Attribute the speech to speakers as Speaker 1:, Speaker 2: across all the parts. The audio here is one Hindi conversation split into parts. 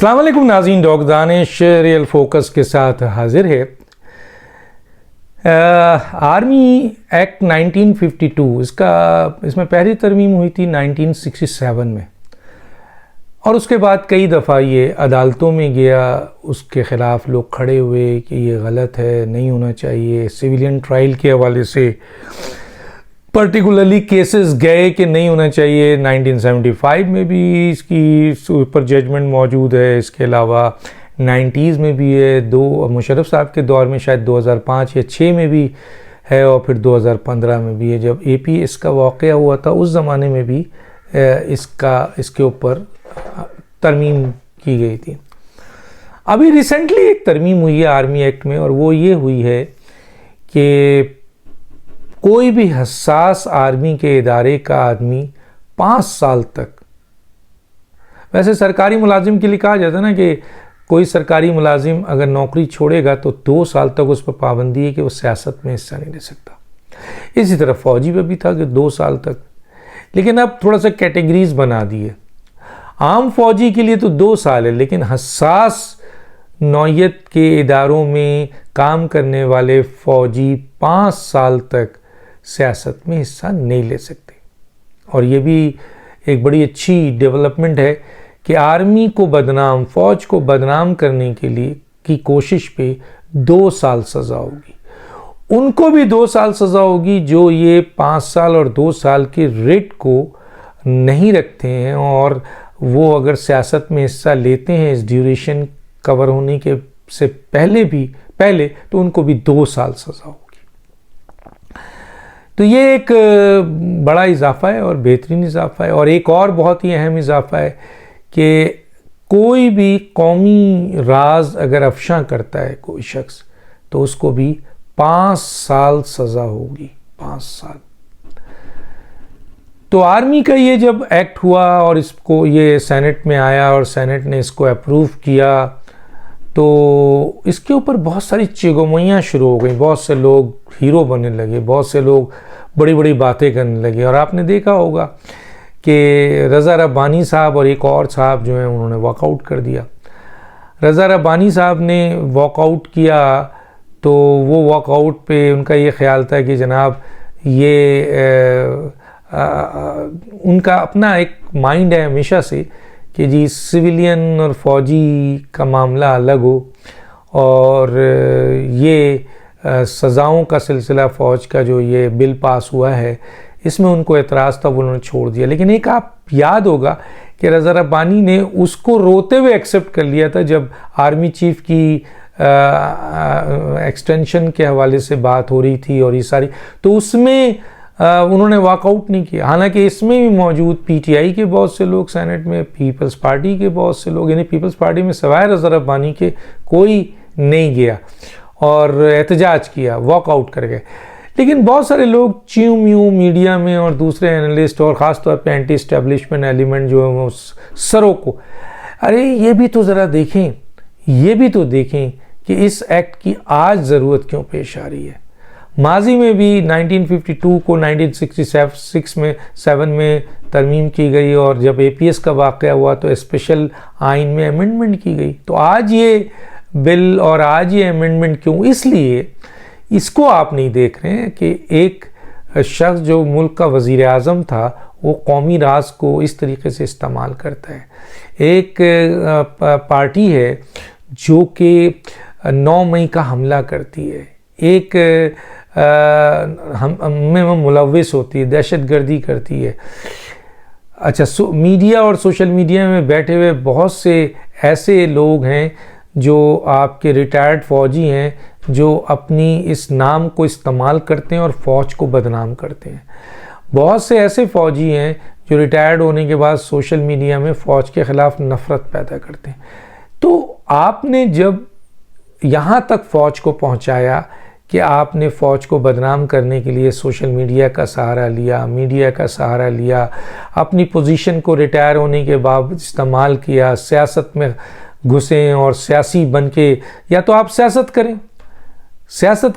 Speaker 1: अस्सलाम वालेकुम नाज़रीन, डॉक्टर दानिश रियल फोकस के साथ हाजिर है। आर्मी एक्ट 1952 इसमें पहली तरमीम हुई थी 1967 में, और उसके बाद कई दफ़ा ये अदालतों में गया, उसके ख़िलाफ़ लोग खड़े हुए कि ये गलत है, नहीं होना चाहिए। सिविलियन ट्रायल के हवाले से पर्टिकुलरली केसेस गए कि नहीं होना चाहिए। 1975 में भी इसकी ऊपर जजमेंट मौजूद है। इसके अलावा 90s में भी है, दो मुशर्रफ साहब के दौर में शायद 2005 या 6 में भी है, और फिर 2015 में भी है। जब APS का वाक़या हुआ था उस ज़माने में भी इसके ऊपर तरमीम की गई थी। अभी रिसेंटली एक तरमीम हुई है आर्मी एक्ट में, और वो ये हुई है कि कोई भी हसास आर्मी के इदारे का आदमी 5 साल तक, वैसे सरकारी मुलाजिम के लिए कहा जाता है ना कि कोई सरकारी मुलाजिम अगर नौकरी छोड़ेगा तो 2 साल तक उस पर पाबंदी है कि वो सियासत में हिस्सा नहीं ले सकता। इसी तरह फ़ौजी पे भी था कि 2 साल तक, लेकिन अब थोड़ा सा कैटेगरीज बना दी है। आम फ़ौजी के लिए तो 2 साल है, लेकिन हसास नौयत के इदारों में काम करने वाले फ़ौजी 5 साल तक सियासत में हिस्सा नहीं ले सकते। और ये भी एक बड़ी अच्छी डेवलपमेंट है कि आर्मी को बदनाम, फ़ौज को बदनाम करने के लिए की कोशिश पे 2 साल सज़ा होगी। उनको भी 2 साल सज़ा होगी जो ये 5 साल और 2 साल के रेट को नहीं रखते हैं, और वो अगर सियासत में हिस्सा लेते हैं इस ड्यूरेशन कवर होने के से पहले तो उनको भी 2 साल सज़ा होगी। तो ये एक बड़ा इजाफा है और बेहतरीन इजाफा है। और एक और बहुत ही अहम इजाफा है कि कोई भी कौमी राज अगर अफशा करता है कोई शख्स, तो उसको भी 5 साल सज़ा होगी। 5 साल। तो आर्मी का ये जब एक्ट हुआ और इसको ये सेनेट में आया और सेनेट ने इसको अप्रूव किया, तो इसके ऊपर बहुत सारी चिगोमैयाँ शुरू हो गई। बहुत से लोग हीरो बनने लगे, बहुत से लोग बड़ी बड़ी बातें करने लगे। और आपने देखा होगा कि रज़ा रब्बानी साहब और एक और साहब जो हैं उन्होंने वॉकआउट कर दिया। रज़ा रब्बानी साहब ने वॉकआउट किया तो वो वॉकआउट पे उनका ये ख्याल था कि जनाब ये उनका अपना एक माइंड है हमेशा से कि जी सिविलियन और फ़ौजी का मामला अलग हो, और ये सज़ाओं का सिलसिला फ़ौज का जो ये बिल पास हुआ है इसमें उनको एतराज़ था, वो उन्होंने छोड़ दिया। लेकिन एक आप याद होगा कि रज़ा रब्बानी ने उसको रोते हुए एक्सेप्ट कर लिया था जब आर्मी चीफ़ की एक्सटेंशन के हवाले से बात हो रही थी और ये सारी, तो उसमें उन्होंने वॉकआउट नहीं किया। हालांकि इसमें भी मौजूद PTI के बहुत से लोग सेनेट में, पीपल्स पार्टी के बहुत से लोग, यानी पीपल्स पार्टी में सवाए रज़ा रब्बानी के कोई नहीं गया और एहतजाज किया, वॉकआउट कर गए। लेकिन बहुत सारे लोग च्यू म्यू मीडिया में और दूसरे एनालिस्ट और ख़ास तौर पे एंटी एस्टेब्लिशमेंट एलिमेंट जो है उस सरों को, अरे ये भी तो ज़रा देखें, ये भी तो देखें कि इस एक्ट की आज ज़रूरत क्यों पेश आ रही है। माजी में भी 1952 को 1967 में तरमीम की गई, और जब APS का वाक़या हुआ तो स्पेशल आइन में अमेंडमेंट की गई। तो आज ये बिल और आज ये अमेंडमेंट क्यों? इसलिए इसको आप नहीं देख रहे हैं कि एक शख्स जो मुल्क का वज़ीर आज़म था वो कौमी राज को इस तरीके से इस्तेमाल करता है। एक पार्टी है जो कि 9 मई का हमला करती है, एक हम मुलव्विस होती है, दहशतगर्दी करती है। अच्छा, मीडिया और सोशल मीडिया में बैठे हुए बहुत से ऐसे लोग हैं जो आपके रिटायर्ड फ़ौजी हैं जो अपनी इस नाम को इस्तेमाल करते हैं और फ़ौज को बदनाम करते हैं। बहुत से ऐसे फ़ौजी हैं जो रिटायर्ड होने के बाद सोशल मीडिया में फ़ौज के ख़िलाफ़ नफ़रत पैदा करते हैं। तो आपने जब यहाँ तक फ़ौज को पहुँचाया कि आपने फ़ौज को बदनाम करने के लिए सोशल मीडिया का सहारा लिया, मीडिया का सहारा लिया, अपनी पोजीशन को रिटायर होने के बाद इस्तेमाल किया, सियासत में घुसें और सियासी बन के, या तो आप सियासत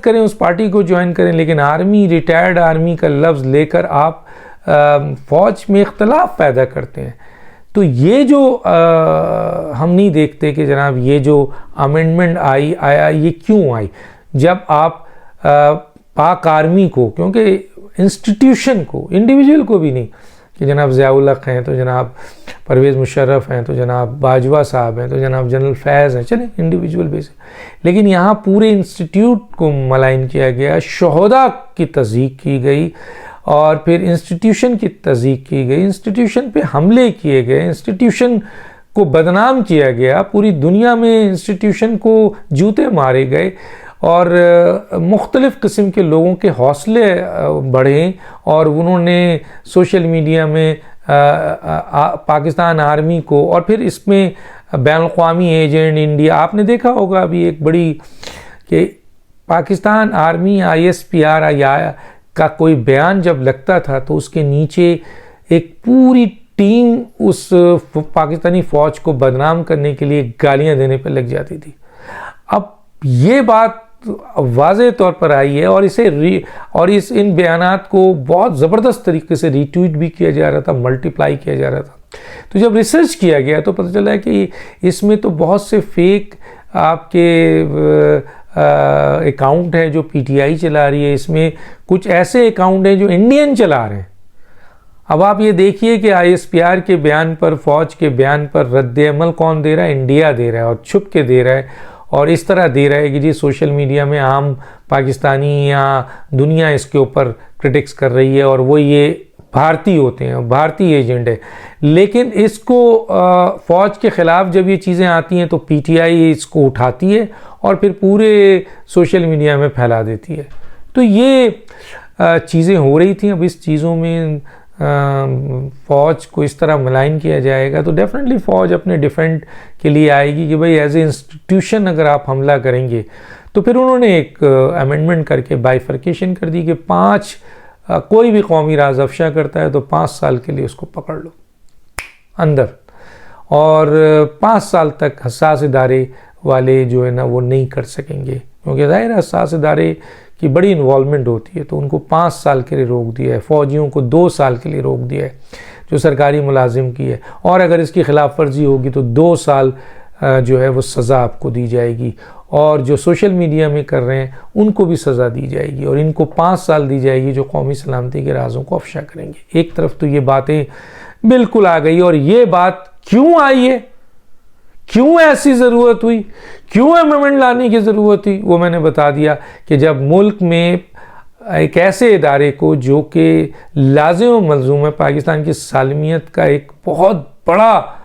Speaker 1: करें, उस पार्टी को ज्वाइन करें, लेकिन आर्मी, रिटायर्ड आर्मी का लफ्ज़ लेकर आप फ़ौज में इख्तलाफ पैदा करते हैं। तो ये जो हम नहीं देखते कि जनाब ये जो अमेंडमेंट आया ये क्यों आई। जब आप पाक आर्मी को, क्योंकि इंस्टीट्यूशन को, इंडिविजुअल को भी नहीं कि जनाब ज़ियाउल हक हैं तो जनाब परवेज़ मुशर्रफ हैं तो जनाब बाजवा साहब हैं तो जनाब जनरल फैज़ हैं, चलें इंडिविजुअल बेसिस, लेकिन यहाँ पूरे इंस्टीट्यूट को मलाइन किया गया, शोहदा की तज़यीक़ की गई और फिर इंस्टीट्यूशन की तज़यीक़ की गई, इंस्टीट्यूशन पे हमले किए गए, इंस्टीट्यूशन को बदनाम किया गया, पूरी दुनिया में इंस्टीट्यूशन को जूते मारे गए और मुख्तलिफ़ किस्म के लोगों के हौसले बढ़े और उन्होंने सोशल मीडिया में पाकिस्तान आर्मी को और फिर इसमें बैनुल-अक़वामी एजेंट इंडिया, आपने देखा होगा अभी एक बड़ी कि पाकिस्तान आर्मी ISPR का कोई बयान जब लगता था तो उसके नीचे एक पूरी टीम उस पाकिस्तानी फ़ौज को बदनाम करने के लिए गालियां देने पर लग जाती थी। अब ये बात वाज़े तौर पर आई है और इन बयानात को बहुत ज़बरदस्त तरीके से रीट्वीट भी किया जा रहा था, मल्टीप्लाई किया जा रहा था। तो जब रिसर्च किया गया तो पता चला कि इसमें तो बहुत से फेक आपके अकाउंट है जो PTI चला रही है, इसमें कुछ ऐसे अकाउंट हैं जो इंडियन चला रहे हैं। अब आप ये देखिए कि ISPR के बयान पर, फ़ौज के बयान पर रद्द अमल कौन दे रहा है? इंडिया दे रहा है और छुप के दे रहा है और इस तरह दे रहा है कि जी सोशल मीडिया में आम पाकिस्तानी या दुनिया इसके ऊपर क्रिटिक्स कर रही है और वो ये भारतीय होते हैं, भारतीय एजेंट है। लेकिन इसको फ़ौज के ख़िलाफ़ जब ये चीज़ें आती हैं तो PTI इसको उठाती है और फिर पूरे सोशल मीडिया में फैला देती है। तो ये चीज़ें हो रही थी। अब इस चीज़ों में फ़ौज को इस तरह मलाइन किया जाएगा तो डेफिनेटली फ़ौज अपने डिफेंड के लिए आएगी कि भाई एज ए इंस्टीट्यूशन अगर आप हमला करेंगे तो फिर उन्होंने एक अमेंडमेंट करके बाइफर्केशन कर दी कि कोई भी कौमी राज अफ़शा करता है तो 5 साल के लिए उसको पकड़ लो अंदर और 5 साल तक हसास इदारे वाले जो है ना वो नहीं कर सकेंगे, क्योंकि ज़ाहिर है हसास इदारे की बड़ी इन्वॉल्वमेंट होती है। तो उनको 5 साल के लिए रोक दिया है, फ़ौजियों को 2 साल के लिए रोक दिया है जो सरकारी मुलाजिम की है, और अगर इसकी खिलाफ वर्जी होगी तो 2 साल जो है वो सज़ा आपको दी जाएगी और जो सोशल मीडिया में कर रहे हैं उनको भी सज़ा दी जाएगी और इनको 5 साल दी जाएगी जो कौमी सलामती के राज़ों को अफ़शा करेंगे। एक तरफ तो ये बातें बिल्कुल आ गई और ये बात क्यों आई है, क्यों ऐसी ज़रूरत हुई, क्यों अमेंडमेंट लाने की ज़रूरत हुई, वो मैंने बता दिया कि जब मुल्क में एक ऐसे इदारे को जो कि लाज़िम मलज़ूम है, पाकिस्तान की सालमियत का एक बहुत बड़ा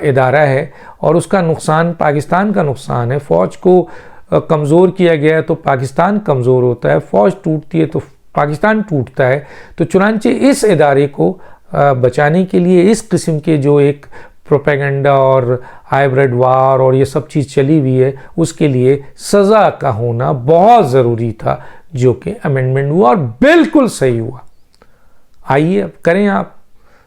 Speaker 1: इदारा है और उसका नुकसान पाकिस्तान का नुकसान है। फ़ौज को कमज़ोर किया गया है तो पाकिस्तान कमज़ोर होता है, फ़ौज टूटती है तो पाकिस्तान टूटता है। तो चुनांचे इस इदारे को बचाने के लिए इस किस्म के जो एक प्रोपेगेंडा और हाइब्रिड वार और ये सब चीज़ चली हुई है उसके लिए सज़ा का होना बहुत ज़रूरी था, जो कि अमेंडमेंट हुआ और बिल्कुल सही हुआ। आइए अब करें, आप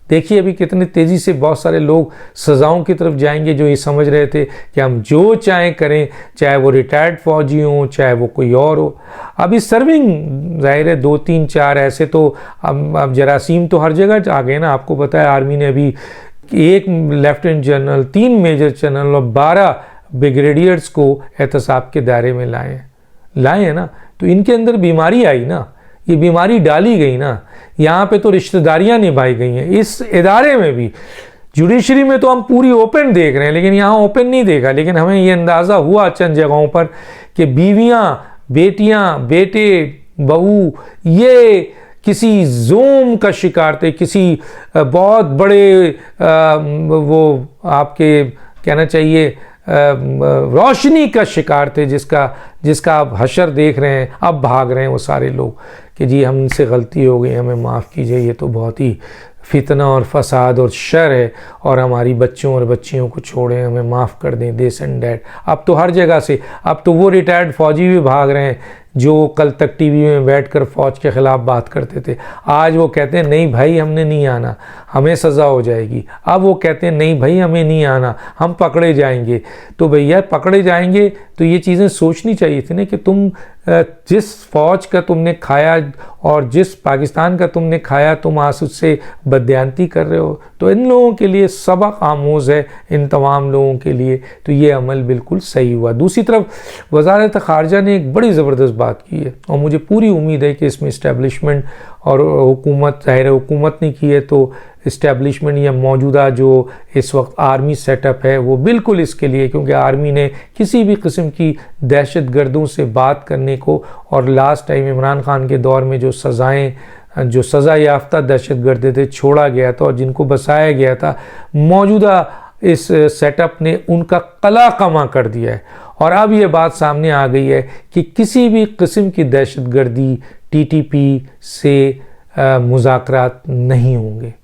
Speaker 1: देखिए अभी कितनी तेज़ी से बहुत सारे लोग सज़ाओं की तरफ जाएंगे जो ये समझ रहे थे कि हम जो चाहें करें, चाहे वो रिटायर्ड फ़ौजी हों चाहे वो कोई और हो। अभी सर्विंग ज़ाहिर है 2, 3, 4 ऐसे तो अब जरासीम तो हर जगह आ गए ना। आपको पता है आर्मी ने अभी 1 लेफ्टिनेंट जनरल, 3 मेजर जनरल और 12 ब्रिगेडियर्स को एहतसाब के दायरे में लाए हैं ना। तो इनके अंदर बीमारी आई ना, ये बीमारी डाली गई ना, यहाँ पे तो रिश्तेदारियाँ निभाई गई हैं। इस इदारे में भी जुडिशरी में तो हम पूरी ओपन देख रहे हैं लेकिन यहाँ ओपन नहीं देखा, लेकिन हमें ये अंदाज़ा हुआ चंद जगहों पर कि बीवियाँ, बेटियाँ, बेटे, बहू ये किसी जोम का शिकार थे, किसी बहुत बड़े वो आपके कहना चाहिए रोशनी का शिकार थे जिसका आप हशर देख रहे हैं। अब भाग रहे हैं वो सारे लोग कि जी हमसे गलती हो गई, हमें माफ़ कीजिए, ये तो बहुत ही फितना और फसाद और शर है और हमारी बच्चों और बच्चियों को छोड़ें, हमें माफ़ कर दें, दिस एंड डैट। अब तो हर जगह से, अब तो वो रिटायर्ड फ़ौजी भी भाग रहे हैं जो कल तक टीवी में बैठकर फ़ौज के ख़िलाफ़ बात करते थे, आज वो कहते हैं नहीं भाई हमने नहीं आना, हमें सज़ा हो जाएगी। अब वो कहते हैं नहीं भाई हमें नहीं आना, हम पकड़े जाएंगे। तो भैया पकड़े जाएंगे तो ये चीज़ें सोचनी चाहिए थी ना कि तुम जिस फ़ौज का तुमने खाया और जिस पाकिस्तान का तुमने खाया, तुम आज उससे बदयांती कर रहे हो। तो इन लोगों के लिए सबक आमोज़ है, इन तमाम लोगों के लिए। तो ये अमल बिल्कुल सही हुआ। दूसरी तरफ वज़ारत ख़ारजा ने एक बड़ी ज़बरदस्त बात की है और मुझे पूरी उम्मीद है कि इसमें इस्टेब्लिशमेंट और हुकूमत, ज़ाहिर है हुकूमत ने की है तो इस्टेब्लिशमेंट या मौजूदा जो इस वक्त आर्मी सेटअप है वो बिल्कुल इसके लिए, क्योंकि आर्मी ने किसी भी किस्म की दहशत गर्दों से बात करने को, और लास्ट टाइम इमरान खान के दौर में जो सज़ा याफ्ता दहशत गर्द थे छोड़ा गया था और जिनको बसाया गया था, मौजूदा इस सेटअप ने उनका कला कमा कर दिया है। और अब ये बात सामने आ गई है कि किसी भी किस्म की दहशत गर्दी TTP से मुज़ाकरात नहीं होंगे।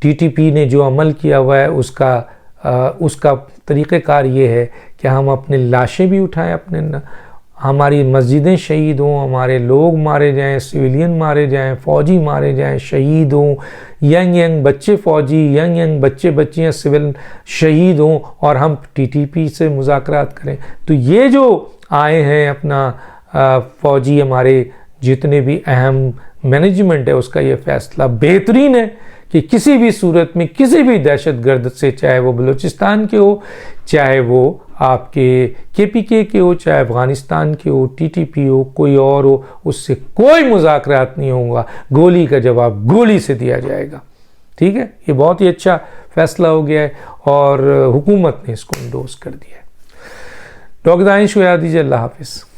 Speaker 1: TTP ने जो अमल किया हुआ है उसका तरीक़ेकार ये है कि हम अपने लाशें भी उठाएं, हमारी मस्जिदें शहीद हों, हमारे लोग मारे जाएं, सिविलियन मारे जाएं, फ़ौजी मारे जाएं, शहीद हों, यंग बच्चे फ़ौजी, यंग बच्चे बच्चियाँ सिविल शहीद हों और हम TTP से मुज़ाकरात करें। तो ये जो आए हैं अपना फ़ौजी, हमारे जितने भी अहम मैनेजमेंट है उसका ये फ़ैसला बेहतरीन है कि किसी भी सूरत में किसी भी दहशतगर्द से, चाहे वो बलूचिस्तान के हो, चाहे वो आपके KPK के हो, चाहे अफ़गानिस्तान के हो, TTP हो, कोई और हो, उससे कोई मुज़ाकरात नहीं होगा। गोली का जवाब गोली से दिया जाएगा। ठीक है, ये बहुत ही अच्छा फ़ैसला हो गया है और हुकूमत ने इसको इंडोर्स कर दिया है। डॉक्टर दानिश को याद दीजिए। अल्लाह हाफ़िज़।